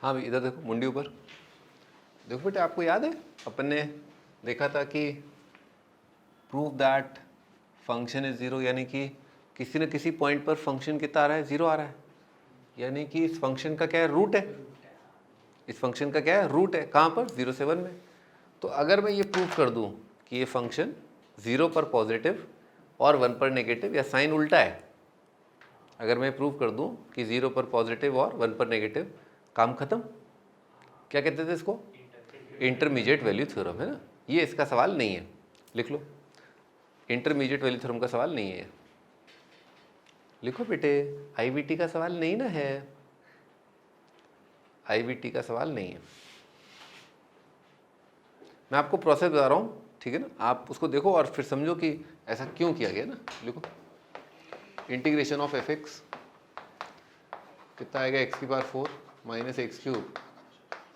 हाँ भाई इधर देखो, मुंडी ऊपर देखो बेटे। आपको याद है अपन ने देखा था कि prove that function is zero, यानी कि किसी न किसी पॉइंट पर फंक्शन कितना आ रहा है, जीरो आ रहा है, यानी कि इस फंक्शन का क्या है, रूट है। इस फंक्शन का क्या है, रूट है। कहाँ पर, 0 से 1 में। तो अगर मैं ये प्रूव कर दूं कि ये फंक्शन 0 पर पॉजिटिव और 1 पर नेगेटिव, या साइन उल्टा है, अगर मैं प्रूव कर दूं कि 0 पर पॉजिटिव और 1 पर नेगेटिव, काम खत्म। क्या कहते थे इसको, इंटरमीडिएट वैल्यू थ्योरम, है ना। ये इसका सवाल नहीं है, लिख लो। इंटरमीडिएट वैल्यू थ्योरम का सवाल नहीं है, लिखो बेटे। आईवीटी का सवाल नहीं ना है, आईवीटी का सवाल नहीं है। मैं आपको प्रोसेस बता रहा हूँ, ठीक है ना। आप उसको देखो और फिर समझो कि ऐसा क्यों किया गया ना। लिखो, इंटीग्रेशन ऑफ एफ एक्स कितना आएगा, एक्स की power 4 minus X cube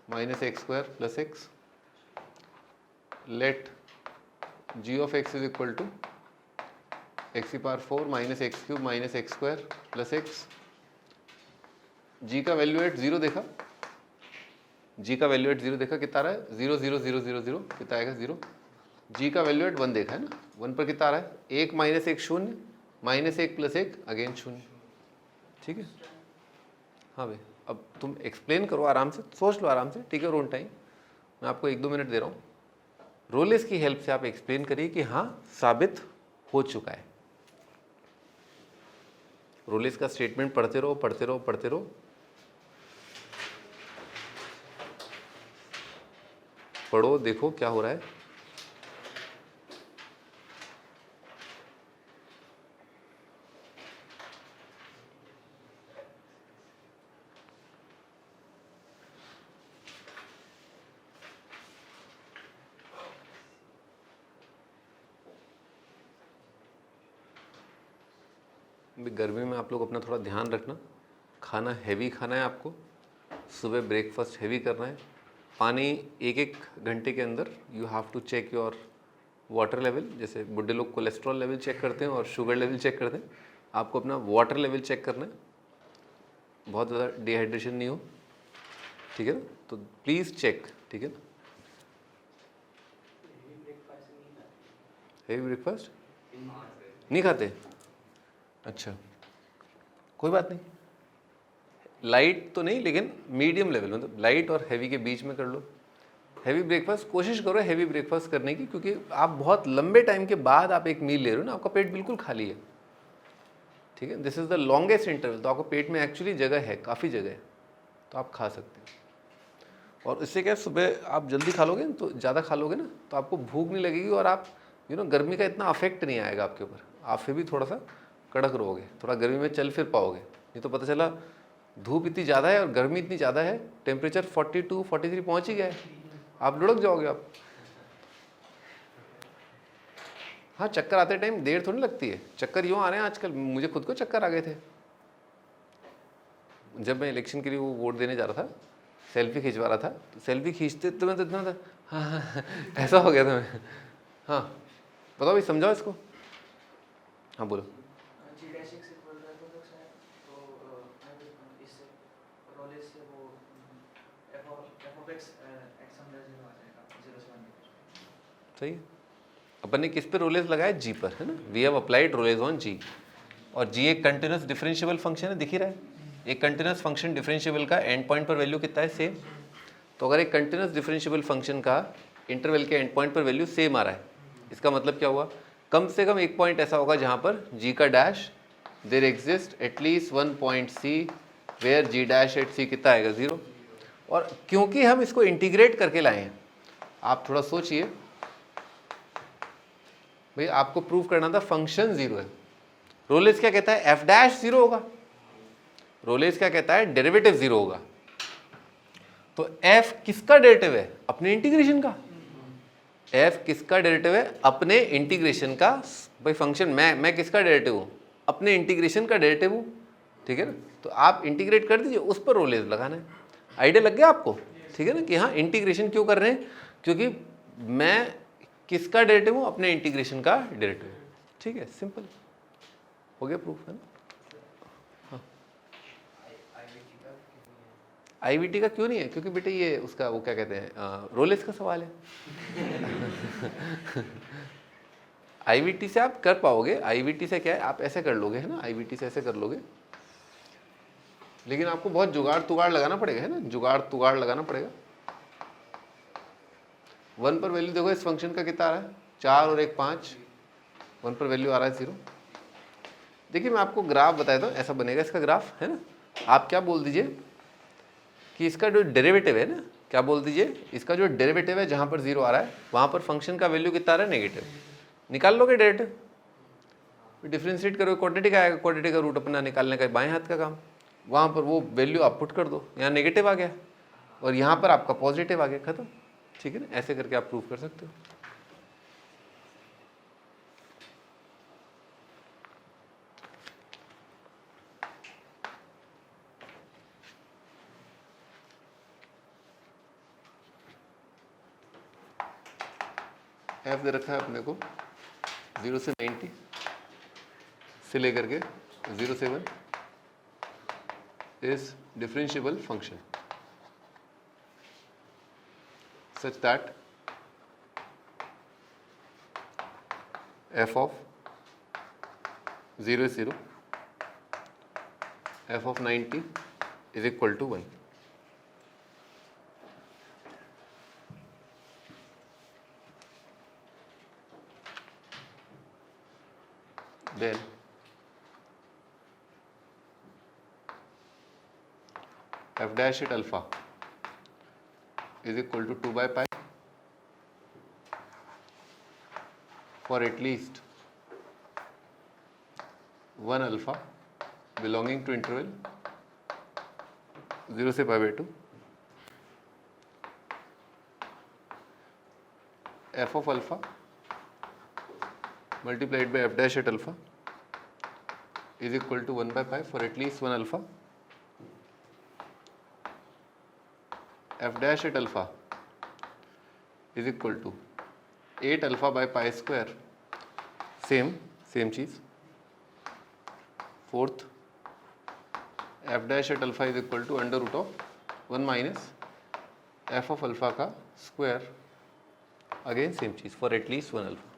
minus X square plus X. Let G of X is equal to X की power 4 minus X cube minus X square plus X. G का value at 0 देखा, जी का value at 0 देखा, कितना आ रहा है, 0 0 0 0 0, कितना आएगा 0। जी का वैल्यू एट 1 देखा है ना, 1 पर कितना आ रहा है, 1 माइनस 1 शून्य, माइनस 1 प्लस 1 अगेन शून्य, ठीक है। हाँ भाई, अब तुम एक्सप्लेन करो आराम से, सोच लो आराम से, ठीक है। रोन टाइम मैं आपको 1-2 मिनट दे रहा हूँ। रोलेस की हेल्प से आप एक्सप्लेन करिए कि हाँ साबित हो चुका है। रोलेस का स्टेटमेंट पढ़ते रहो पढ़ते रहो पढ़ते रहो, पढ़ो, देखो क्या हो रहा है। गर्मी में आप लोग अपना थोड़ा ध्यान रखना, खाना हैवी खाना है आपको, सुबह ब्रेकफास्ट हैवी करना है। पानी 1-1 घंटे के अंदर you have to check your water level. जैसे बुढ़े लोग कोलेस्ट्रॉल लेवल चेक करते हैं और शुगर लेवल चेक करते हैं, आपको अपना वाटर लेवल चेक करना है, बहुत ज़्यादा डिहाइड्रेशन नहीं हो, ठीक है ना। तो प्लीज़ चेक, ठीक है ना। हैवी ब्रेकफास्ट नहीं खाते, अच्छा कोई बात नहीं। लाइट तो नहीं, लेकिन मीडियम लेवल, मतलब लाइट और हैवी के बीच में कर लो। हैवी ब्रेकफास्ट कोशिश करो हैवी ब्रेकफास्ट करने की, क्योंकि आप बहुत लंबे टाइम के बाद आप एक मील ले रहे हो ना, आपका पेट बिल्कुल खाली है, ठीक है। This is the longest interval, तो आपको पेट में एक्चुअली जगह है, काफ़ी जगह है, तो आप खा सकते हो। और इससे क्या, सुबह आप जल्दी खा लोगे तो ज़्यादा खा लोगे ना, तो आपको भूख नहीं लगेगी और आप गर्मी का इतना अफेक्ट नहीं आएगा आपके ऊपर। आप फिर भी थोड़ा सा कड़क रहोगे, थोड़ा गर्मी में चल फिर पाओगे। नहीं तो पता चला धूप इतनी ज़्यादा है और गर्मी इतनी ज़्यादा है, टेम्परेचर 42-43 पहुँच ही गया है, आप लुढ़क जाओगे आप। हाँ, चक्कर आते टाइम देर थोड़ी लगती है, चक्कर यूँ आ रहे हैं आजकल, मुझे खुद को चक्कर आ गए थे जब मैं इलेक्शन के लिए वो वोट देने जा रहा था, सेल्फी खिंचवा रहा था, तो सेल्फी खींचते तो मैं तो इतना था, हाँ ऐसा हो गया था मैं। हाँ बताओ भाई, समझाओ इसको। हाँ बोलो। सही है, अपन ने किस पे रोलेस लगाया, जी पर, है ना। We have applied Rolle's on G. और जी एक कंटिन्यूस डिफरेंशिएबल फंक्शन है, दिख ही रहा है। एक कंटिन्यूस फंक्शन डिफरेंशिएबल का एंड पॉइंट पर वैल्यू कितना है, सेम। तो अगर एक कंटिन्यूस डिफरेंशिएबल फंक्शन का इंटरवल के एंड पॉइंट पर वैल्यू सेम आ रहा है, इसका मतलब क्या हुआ, कम से कम एक पॉइंट ऐसा होगा जहाँ पर जी का dash, there exist at least 1 point C where G dash at C कितना आएगा, 0। और क्योंकि हम इसको इंटीग्रेट करके लाए हैं, आप थोड़ा सोचिए भाई, आपको प्रूव करना था फंक्शन 0 है। रोलेस क्या कहता है, एफ डैश 0 होगा। रोलेस क्या कहता है, डेरिवेटिव 0 होगा। तो एफ किसका डेरिवेटिव है, अपने इंटीग्रेशन का। एफ किसका डेरिवेटिव है, अपने इंटीग्रेशन का। भाई फंक्शन मैं किसका डेरिवेटिव हूँ, अपने इंटीग्रेशन का डेरिवेटिव हूँ, ठीक है ना। तो आप इंटीग्रेट कर दीजिए, उस पर रोलेस लगाना है। आइडिया लग गया आपको, ठीक है ना, कि हाँ इंटीग्रेशन क्यों कर रहे हैं, क्योंकि मैं किसका डेरिवेटिव हूँ, अपने इंटीग्रेशन का डेरिवेटिव, ठीक है, सिंपल हो गया प्रूफ, है ना। हाँ IVT का क्यों नहीं है? क्योंकि बेटे ये उसका वो क्या कहते हैं रोलेस का सवाल है। IVT से आप कर पाओगे, IVT से क्या है आप ऐसे कर लोगे है ना, IVT से ऐसे कर लोगे, लेकिन आपको बहुत जुगाड़ तुगाड़ लगाना पड़ेगा है ना, जुगाड़ तुगाड़ लगाना पड़ेगा। 1 पर वैल्यू देखो इस फंक्शन का कितना आ रहा है, 4 और 1 5, 1 पर वैल्यू आ रहा है 0। देखिए मैं आपको ग्राफ बताया था, ऐसा बनेगा इसका ग्राफ है ना। आप क्या बोल दीजिए कि इसका जो डेरिवेटिव है ना, क्या बोल दीजिए, इसका जो डेरिवेटिव है जहाँ पर 0 आ रहा है वहाँ पर फंक्शन का वैल्यू कितना आ रहा है, नेगेटिव। निकाल लोगे डेरिवेटिव, डिफ्रेंशिएट करोगे क्वाड्रेटिक आएगा, क्वाड्रेटिक का रूट अपना निकालने का बाएं हाथ का काम, वहाँ पर वो वैल्यू आप पुट कर दो, यहाँ नेगेटिव आ गया और यहाँ पर आपका पॉजिटिव आ गया, खत्म। ठीक है ना, ऐसे करके आप प्रूव कर सकते हो। एफ दे रखा है अपने को 0 से 90 से लेकर के 0 से 1 is differentiable function such that f of 0 is 0, f of 90 is equal to 1. Then f dash at alpha is equal to 2 by pi for at least 1 alpha belonging to interval 0 से pi by 2, f of alpha multiplied by f dash at alpha is equal to 1 by pi for at least 1 alpha, f dash at alpha is equal to 8 alpha by pi square, same चीज। Fourth f dash at alpha is equal to under root of 1 minus f of alpha का square, again same चीज for at least 1 alpha.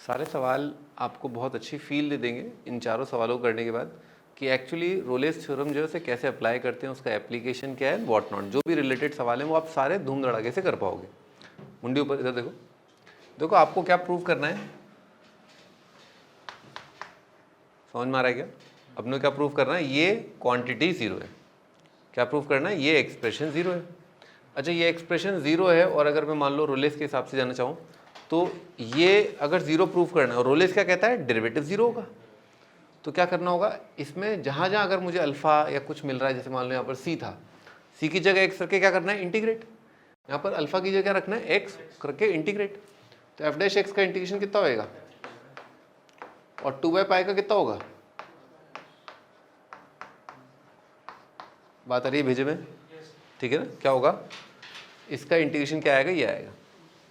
सारे सवाल आपको बहुत अच्छी feel दे देंगे इन चारों सवालों को करने के बाद कि एक्चुअली रोलेस थ्योरम जो है उसे कैसे अप्लाई करते हैं, उसका एप्लीकेशन क्या है, व्हाट नॉट, जो भी रिलेटेड सवाल हैं वो आप सारे धूम धड़ाके से कर पाओगे। मुंडी ऊपर, इधर देखो, देखो आपको क्या प्रूव करना है, समझ में आ रहा है क्या? अपने क्या प्रूव करना है, ये क्वांटिटी 0 है, क्या प्रूव करना है, ये एक्सप्रेशन 0 है। अच्छा ये एक्सप्रेशन 0 है और अगर मैं मान लो रोलेस के हिसाब से जाना चाहूँ तो ये अगर 0 प्रूफ करना है और रोलेस क्या कहता है, डेरिवेटिव 0 होगा, तो क्या करना होगा, इसमें जहाँ जहाँ अगर मुझे अल्फा या कुछ मिल रहा है, जैसे मान लो यहाँ पर c था, c की जगह x करके क्या करना है, इंटीग्रेट, यहाँ पर अल्फा की जगह क्या रखना है, x करके इंटीग्रेट, तो f डैश x का इंटीग्रेशन कितना होएगा और 2 बाई पाई का कितना होगा, बात आ रही है भेजे में, ठीक है ना, क्या होगा, इसका इंटीग्रेशन क्या आएगा, ये आएगा।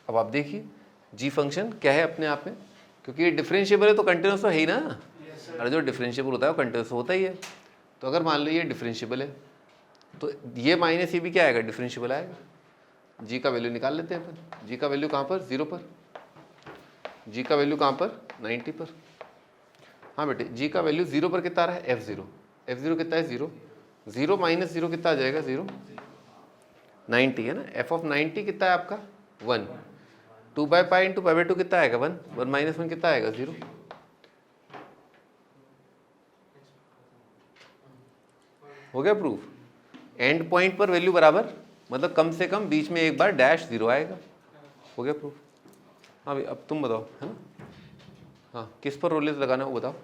अब आप देखिए जी फंक्शन क्या है अपने आप में, क्योंकि ये डिफरेंशिएबल है तो कंटिन्यूस तो है ही ना, अरे जो डिफरेंशिएबल होता है वो कंटिन्यूस होता ही है। तो अगर मान लो ये डिफरेंशिएबल है तो ये माइनस ये भी क्या आएगा, डिफरेंशिएबल आएगा। जी का वैल्यू निकाल लेते हैं अपन, जी का वैल्यू कहाँ पर, 0 पर, जी का वैल्यू कहाँ पर, 90 पर। हाँ बेटे जी का वैल्यू 0 पर कितना आ रहा है, f0 कितना है, 0 0 माइनस 0 कितना आ जाएगा, 0। 90 है ना, एफ ऑफ 90 कितना है आपका 1, 2/π इंटू π/2 कितना आएगा 1, 1 माइनस 1 कितना आएगा 0। हो गया प्रूफ। एंड पॉइंट पर वैल्यू बराबर, मतलब कम से कम बीच में एक बार डैश 0 आएगा। हो गया प्रूफ। हाँ भाई अब तुम बताओ, है ना, हाँ किस पर रोलेस लगाना है वो बताओ।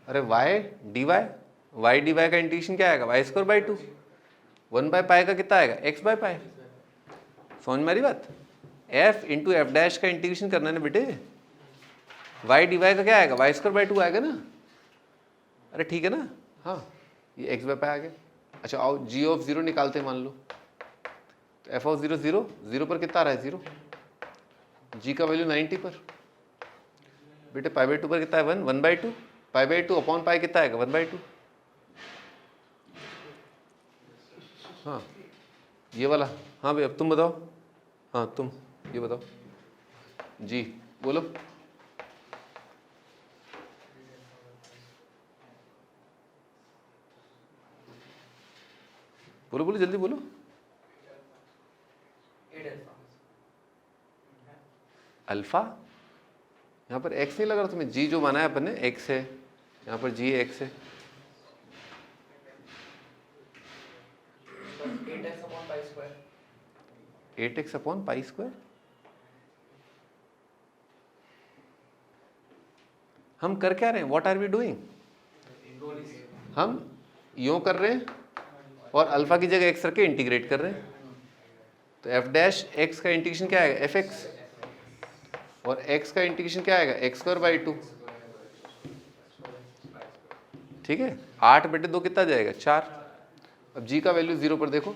अरे वाई डी वाई का इंटीग्रेशन क्या आएगा y²/2, 1/π का कितना आएगा x/π। समझ में आ रही बात। f इंटू एफ डैश का इंटीग्रेशन करना है ना बेटे, वाई डी वाई का क्या आएगा y²/2 आएगा ना। अरे ठीक है ना, हाँ ये x/π आ गया। अच्छा आओ g ऑफ 0 निकालते हैं मान लो, तो f ऑफ 0 0, 0 पर कितना आ रहा है 0, g का वैल्यू 90 पर, बेटे π/2 पर कितना है 1, 1/2, π/2 अपॉन पाई कितना आएगा 1/2। हाँ ये वाला, हाँ भाई अब तुम बताओ, हाँ तुम ये बताओ जी, बोलो बोलो बोलो जल्दी बोलो। अल्फा, यहाँ पर x नहीं लग रहा तुम्हें, g जो माना है अपन ने x है, यहाँ पर g x है। 8x/π²। हम कर क्या रहे हैं, व्हाट आर वी डूइंग, हम यूं कर रहे हैं और अल्फा की जगह x रख के इंटीग्रेट कर रहे हैं। तो f डैश x का इंटीग्रेशन क्या आएगा fx, और x का इंटीग्रेशन क्या आएगा x²/2। ठीक है, 8/2 कितना जाएगा 4। अब g का वैल्यू 0 पर देखो,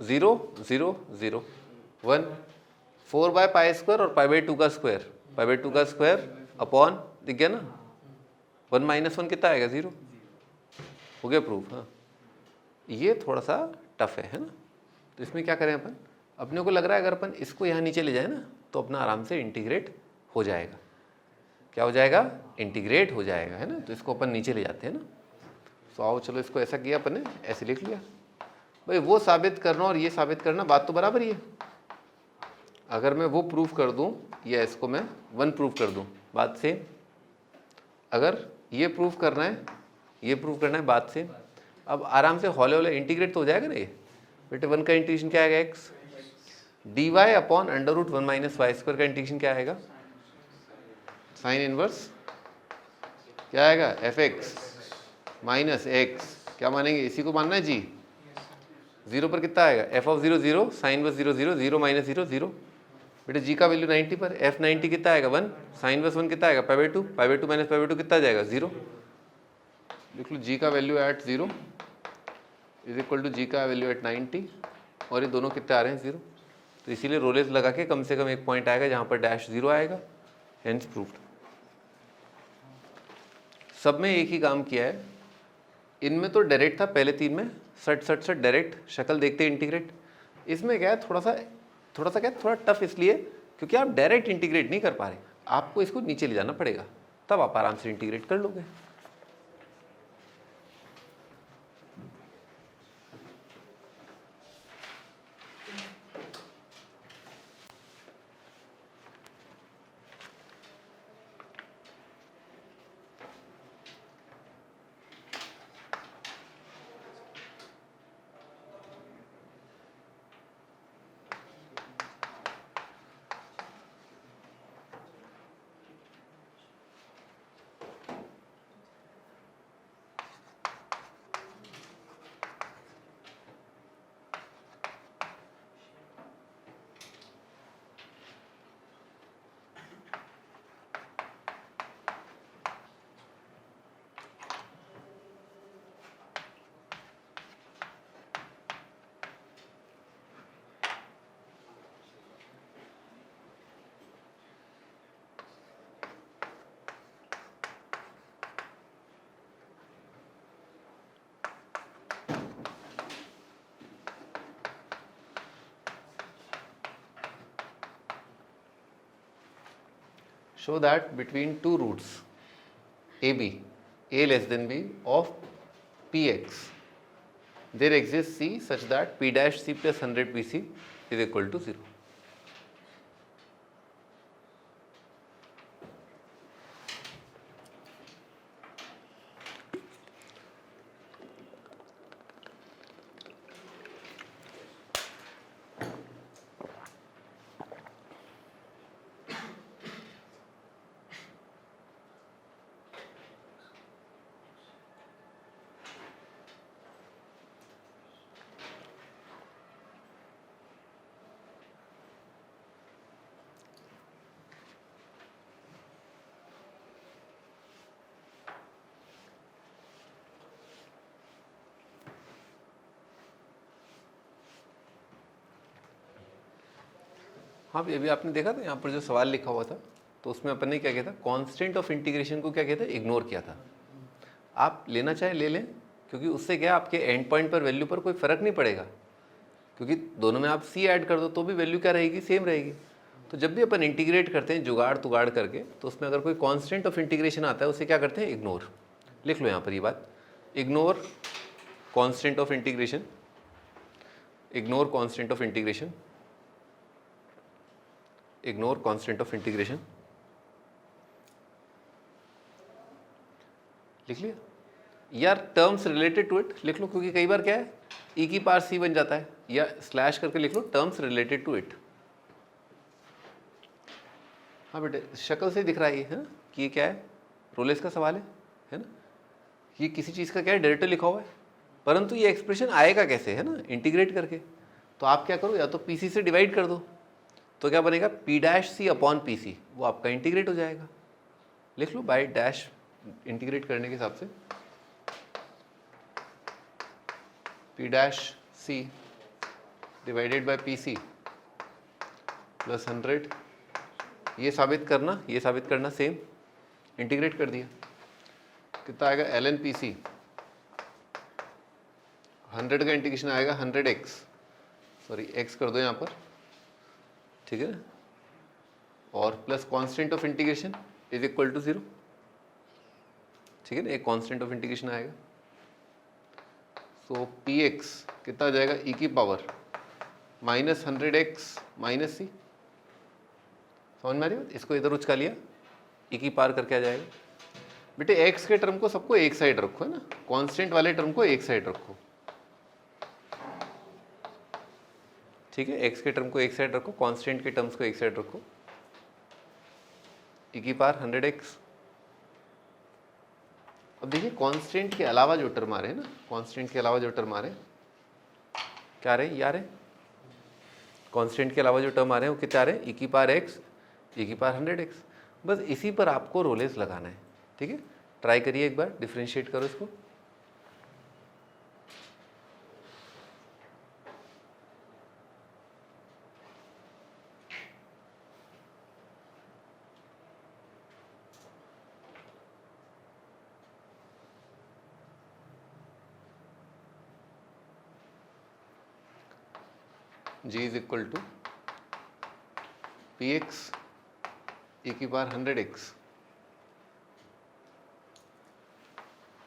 जीरो 0 0 1, 4/π² और π/2 का स्क्वायर, π/2 का स्क्वायर अपॉन, दिख गया ना, 1 माइनस 1 कितना आएगा 0। हो गया प्रूफ। हाँ ये थोड़ा सा टफ है ना, तो इसमें क्या करें अपन, अपने को लग रहा है अगर अपन इसको यहाँ नीचे ले जाए ना तो अपना आराम से इंटीग्रेट हो जाएगा। क्या हो जाएगा, इंटीग्रेट हो जाएगा, है ना। तो इसको अपन नीचे ले जाते हैं ना, तो आओ चलो इसको ऐसा किया अपन ने, ऐसे लिख लिया। भाई वो साबित करना और ये साबित करना बात तो बराबर ही है। अगर मैं वो प्रूफ कर दूं या इसको मैं 1 प्रूफ कर दूं, बात सेम। अगर ये प्रूफ करना है, ये प्रूफ करना है, बात सेम। अब आराम से हौले हौले इंटीग्रेट तो हो जाएगा ना ये बेटे। 1 का इंटीग्रेशन क्या आएगा x, dy upon √1 minus y² का इंटीग्रेशन क्या आएगा साइन इनवर्स, क्या आएगा fx माइनस x, क्या मानेंगे, इसी को मानना है जी। 0 पर कितना आएगा f of 0 0, sine inverse 0 0, 0 minus 0 0, बेटे g का वैल्यू 90 पर, f 90 कितना आएगा 1, साइन इनवर्स 1 कितना आएगा π/2, π/2 माइनस π/2 कितना आ जाएगा 0। देख लो g का value at 0 is equal to g का वैल्यू एट 90, और ये दोनों कितने आ रहे हैं 0। तो इसीलिए रोलेस लगा के कम से कम एक पॉइंट आएगा जहाँ पर डैश 0 आएगा, हेंस प्रूव्ड। सब में एक ही काम किया है, इनमें तो डायरेक्ट था पहले 3 में, सट डायरेक्ट शक्ल देखते इंटीग्रेट। इसमें क्या है थोड़ा सा क्या है, थोड़ा टफ इसलिए क्योंकि आप डायरेक्ट इंटीग्रेट नहीं कर पा रहे, आपको इसको नीचे ले जाना पड़ेगा, तब आप आराम से इंटीग्रेट कर लोगे। show that between two roots AB, a less than b of px, there exists C such that p dash C plus 100 pc is equal to 0. हाँ, अभी आपने देखा था यहाँ पर जो सवाल लिखा हुआ था, तो उसमें अपन ने क्या किया था, कांस्टेंट ऑफ इंटीग्रेशन को क्या किया था, इग्नोर किया था। आप लेना चाहे ले लें, क्योंकि उससे क्या आपके एंड पॉइंट पर वैल्यू पर कोई फ़र्क नहीं पड़ेगा, क्योंकि दोनों में आप सी ऐड कर दो तो भी वैल्यू क्या रहेगी, सेम रहेगी। तो जब भी अपन इंटीग्रेट करते हैं जुगाड़ तुगाड़ करके, तो उसमें अगर कोई कांस्टेंट ऑफ इंटीग्रेशन आता है उसे क्या करते हैं, इग्नोर। लिख लो यहाँ पर ये बात, ignore constant of integration, ignore constant of integration, ignore constant of integration. लिख लिया यार, टर्म्स रिलेटेड टू इट लिख लो, क्योंकि कई बार क्या है ई की पावर सी बन जाता है, या स्लैश करके लिख लो टर्म्स रिलेटेड टू इट। हाँ बेटे, शक्ल से दिख रहा है ये, है ना, कि ये क्या है, रोलेस का सवाल है ना, ये किसी चीज़ का क्या है, डेरिवेटिव लिखा हुआ है, परंतु ये एक्सप्रेशन आएगा कैसे, है ना, इंटीग्रेट करके। तो आप क्या करो, या तो पी सी से डिवाइड कर दो, तो क्या बनेगा, पी डैश सी अपॉन पी सी, वो आपका इंटीग्रेट हो जाएगा। लिख लो बाय डैश, इंटीग्रेट करने के हिसाब से P dash C divided by P C plus 100, ये साबित करना, ये साबित करना, सेम इंटीग्रेट कर दिया, कितना आएगा, एल एन पी सी, 100 का इंटीग्रेशन आएगा 100x, सॉरी x कर दो यहाँ पर, ठीक है, और plus constant of integration is equal to 0, ठीक है ना, एक कांस्टेंट ऑफ इंटीग्रेशन आएगा। सो पी एक्स कितना आ जाएगा, ई की पावर माइनस 100x माइनस सी, समझ में आ रही है, इसको इधर उचका लिया, ई की पावर करके आ जाएगा। बेटे एक्स के टर्म को सबको एक साइड रखो, है ना, कांस्टेंट वाले टर्म को एक साइड रखो, ठीक है, एक्स के टर्म को एक साइड रखो, कांस्टेंट के टर्म्स को एक साइड रखो, ई की पावर 100x। अब देखिए कांस्टेंट के अलावा जो टर्म आ रहे हैं ना, कांस्टेंट के अलावा जो टर्म आ रहे हैं क्या आ रहे हैं, ये आ रहे हैं, कांस्टेंट के अलावा जो टर्म आ रहे हैं वो कितने आ रहे हैं, ई की पावर x, ई की पावर 100x। बस इसी पर आपको रोलेस लगाना है, ठीक है, ट्राई करिए एक बार, डिफ्रेंशिएट करो इसको। g is equal to P X E की पावर 100x,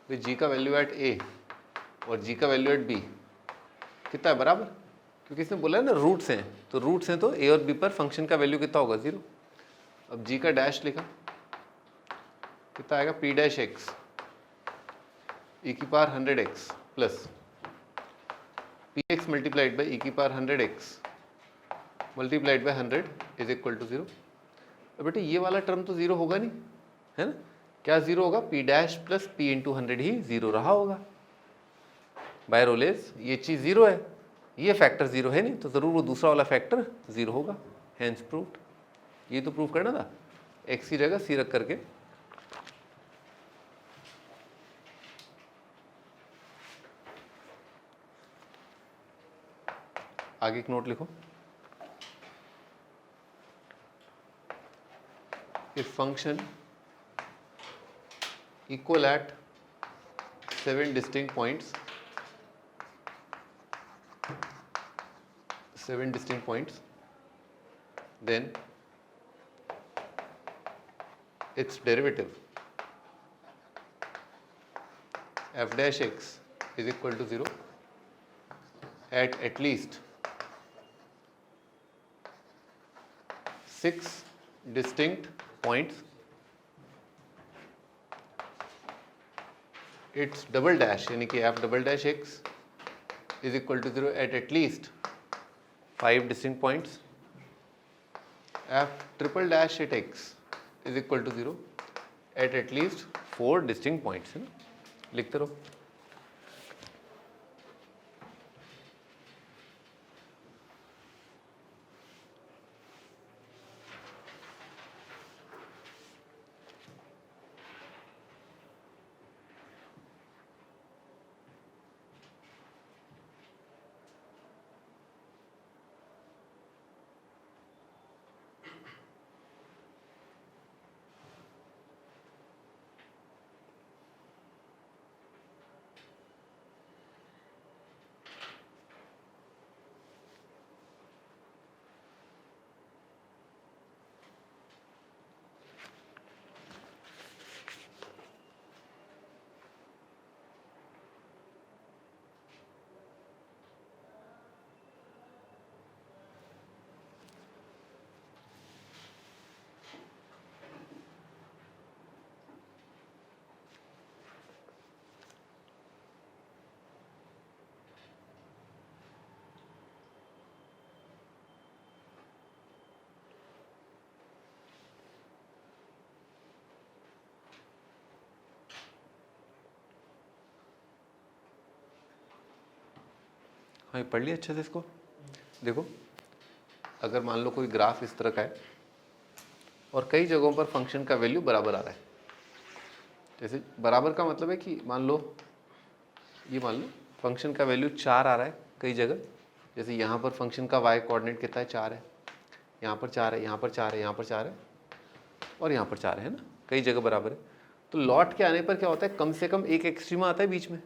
जी का वैल्यू एट ए और जी का वैल्यू एट बी कितना है, बराबर, क्योंकि इसने बोला है ना रूट्स हैं, तो रूट्स हैं तो ए और बी पर फंक्शन का वैल्यू कितना होगा, 0। अब जी का डैश लिखा, कितना आएगा, पी डैश एक्स ई की power 100x plus P X multiplied by E की power 100x multiplied by 100 is equal to 0। अब बेटे ये वाला टर्म तो 0 होगा नहीं, है ना, क्या 0 होगा, P dash plus P into 100 ही 0 रहा होगा। बाय रोलेस ये चीज़ 0 है, ये फैक्टर 0 है नहीं, तो ज़रूर वो दूसरा वाला फैक्टर 0 होगा, हैंस प्रूव्ड। ये तो प्रूव करना था, एक्स की जगह सी रख करके। आगे एक नोट लिखो, if function equal at 7 distinct points, 7 distinct points, then its derivative f dash x is equal to 0 at least 6 distinct points. Its double dash यानी कि f double dash x is equal to 0 at least 5 distinct points. F triple dash at x is equal to 0 at least 4 distinct points, है ना, लिखते रहो. हाँ, पढ़ लिया अच्छे से इसको. देखो, अगर मान लो कोई ग्राफ इस तरह का है और कई जगहों पर फंक्शन का वैल्यू बराबर आ रहा है. जैसे बराबर का मतलब है कि मान लो फंक्शन का वैल्यू 4 आ रहा है कई जगह. जैसे यहाँ पर फंक्शन का y कोऑर्डिनेट कितना है, 4 है, यहाँ पर 4 है, यहाँ पर 4 है, यहाँ पर 4 है और यहाँ पर 4 है ना, कई जगह बराबर है. तो लौट के आने पर क्या होता है, कम से कम एक एक्सट्रीमा आता है बीच में.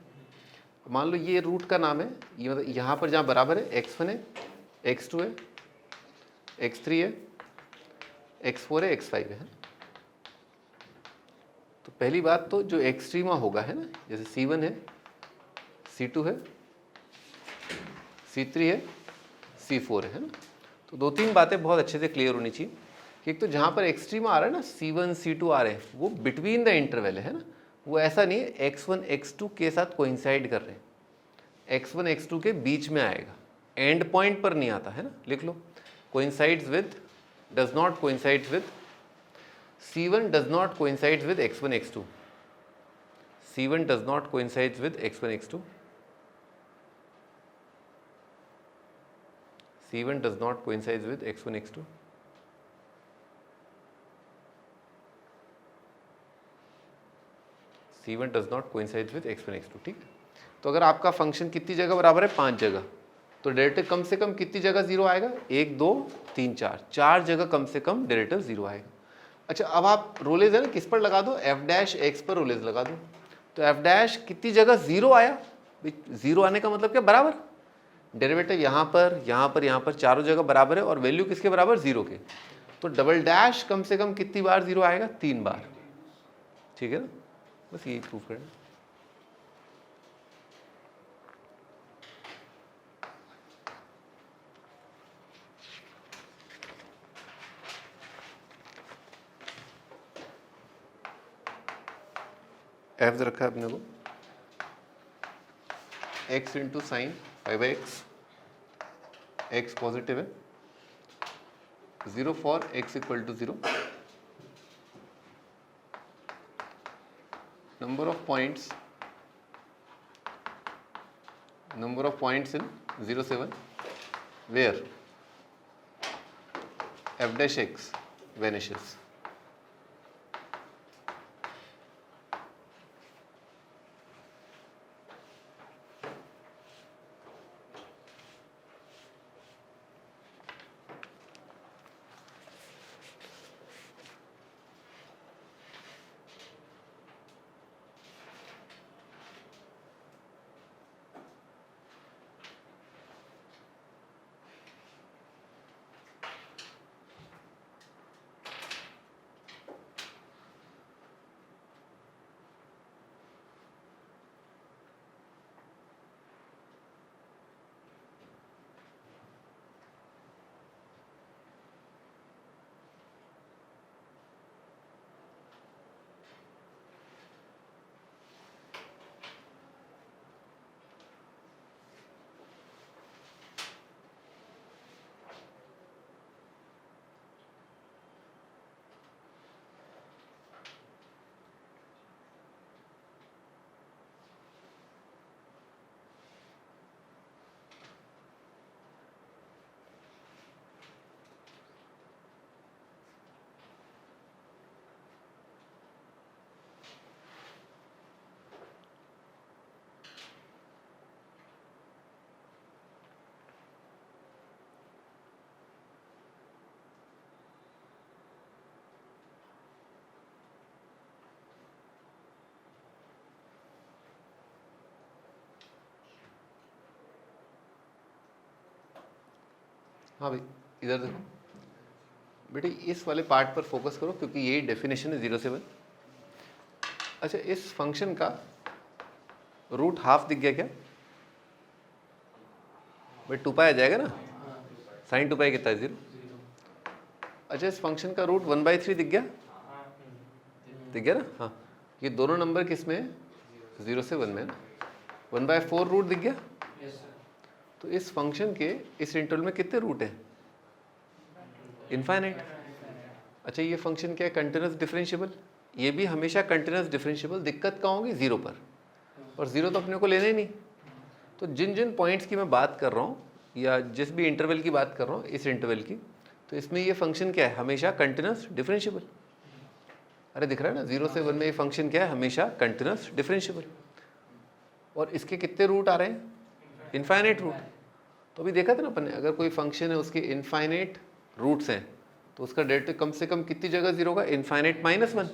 मान लो ये रूट का नाम है, ये मतलब यहाँ पर जहाँ बराबर है x1 है, x2 है, x3 है, x4 है, x5 है. तो पहली बात तो जो एक्सट्रीमा होगा है ना, जैसे C1 है, C2 है, C3 है, C4 है ना. तो 2-3 बातें बहुत अच्छे से क्लियर होनी चाहिए कि एक तो जहाँ पर एक्सट्रीमा आ रहा है ना, C1 C2 आ रहे हैं, वो बिटवीन द इंटरवल है ना, वो ऐसा नहीं है x1 x2 के साथ कोइंसाइड कर रहे हैं. x1 x2 के बीच में आएगा, एंड पॉइंट पर नहीं आता है ना. लिख लो, coincides with, does not coincides with, C1 does not coincides with x1 x2, C1 does not coincides with x1 x2, C1 does not coincides with x1 x2, C1 does not coincide with x1 x2. ठीक. तो अगर आपका function कितनी जगह बराबर है, 5 जगह, तो डेरिवेटिव कम से कम कितनी जगह 0 आएगा, 1 2 3 4 जगह कम से कम डेरिवेटिव 0 आएगा. अच्छा, अब आप रोलेज है ना, किस पर लगा दो, f डैश x पर रोलेज लगा दो. तो f डैश कितनी जगह 0 आया, 0 आने का मतलब क्या, बराबर. डेरिवेटिव यहाँ पर, यहाँ पर, यहाँ पर, चारों जगह बराबर है और वैल्यू किसके बराबर, 0 के. तो डबल डैश कम से कम कितनी बार 0 आएगा, 3 बार. ठीक है ना, बस यही प्रूफ करना. एफ रखा है अपने को, x into sine 5x, x positive है, 0 for x equal to 0. number of points in 0 7 where f dash x vanishes. हाँ भाई, इधर देखो बेटे, इस वाले पार्ट पर फोकस करो क्योंकि यही डेफिनेशन है 0 से 1। अच्छा, इस फंक्शन का रूट हाफ दिख गया क्या भाई? 2 पाई आ जाएगा ना, साइन 2 पाई कितना है? 0। अच्छा, इस फंक्शन का रूट 1/3 दिख गया? दिख गया ना? हाँ, ये दोनों नंबर किस में है? 0 से 1 में है ना। 1/4 रूट दिख गया? तो इस फंक्शन के इस इंटरवल में कितने रूट हैं? इनफाइनाइट। अच्छा, ये फंक्शन क्या है? Continuous differentiable. ये भी हमेशा कंटिन्यूस डिफरेंशिएबल। दिक्कत कहाँ होगी? 0 पर, और 0 तो अपने को लेना ही नहीं। तो जिन जिन पॉइंट्स की मैं बात कर रहा हूँ या जिस भी इंटरवल की बात कर रहा हूँ, इस इंटरवल की, तो इसमें ये फंक्शन क्या है? हमेशा कंटिन्यूस डिफरेंशिएबल। अरे दिख रहा है ना, 0 से 1 में ये फंक्शन क्या है? हमेशा कंटिन्यूस डिफरेंशिएबल। और इसके कितने रूट आ रहे हैं? Infinite root. तो अभी देखा था ना अपन ने, अगर कोई फंक्शन है उसके इनफाइनाइट रूट्स हैं तो उसका डेरिवेटिव कम से कम कितनी जगह 0 होगा? इनफाइनाइट -1।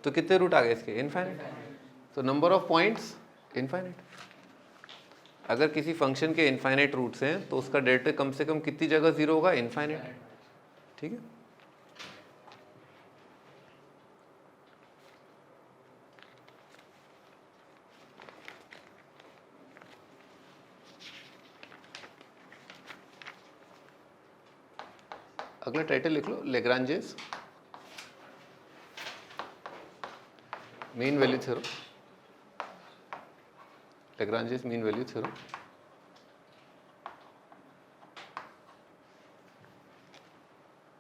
तो कितने रूट आ गए इसके? इनफाइनाइट। तो नंबर ऑफ पॉइंट्स इनफाइनाइट। अगर किसी फंक्शन के इनफाइनाइट रूट्स हैं तो उसका डेरिवेटिव कम से कम कितनी जगह 0 होगा? इनफाइनाइट। ठीक है। अगला टाइटल लिख लो, Lagrange's mean value theorem. Lagrange's mean value theorem.